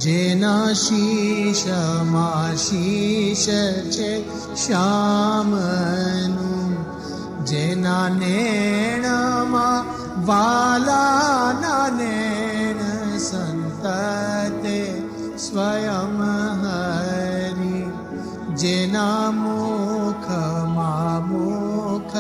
જેના શીશમાં શીશ છે શ્યામનું, જેના નેણમાં વાલાના નેણ, સંતતે સ્વયં હરિ. જેના મુખમાં મુખ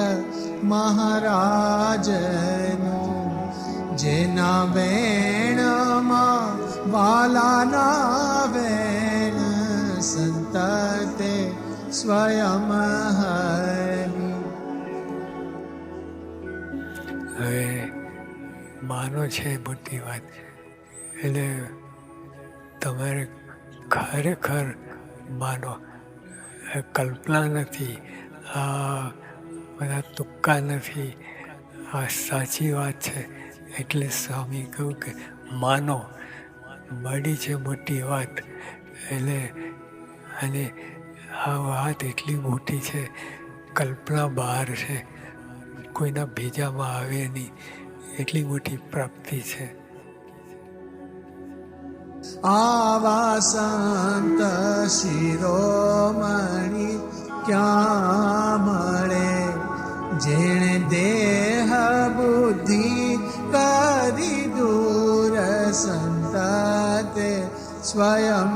મહારાજનું, જેના વેણમાં વાલાના વેણ, સંતતે સ્વયં હરિ. હવે માનો છે મોટી વાત, એટલે તમારે ખરેખર માનો, કલ્પના નથી, આ બધા તુક્કા નથી, આ સાચી વાત છે. એટલે સ્વામી કહ્યું કે માનો, મળી છે મોટી વાત. એટલે અને આ વાત એટલી મોટી છે, કલ્પના બહાર છે, કોઈના ભેજામાં આવે નહીં, એટલી મોટી પ્રાપ્તિ છે. આવા સંત શિરોમણી ક્યાં મળે, જેણે દેહ બુદ્ધિ કરી દૂર, સંતતે સ્વયં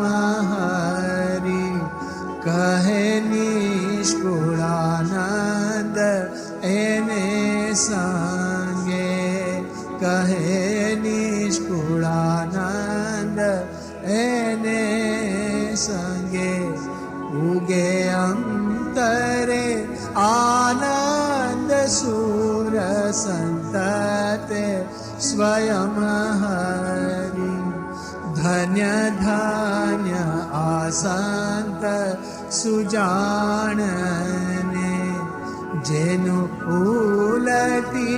હરિ. કહે નિષ્કુળાનંદ એને સંગે, કહે નિષ્કુળાનંદ એને સંગે. ઉગે અંતરે આનંદ સુર, સંતતે સ્વયં હરિ. ધન્ય ધન્ય આ સંત સુજાણને, જેનું ઉલટી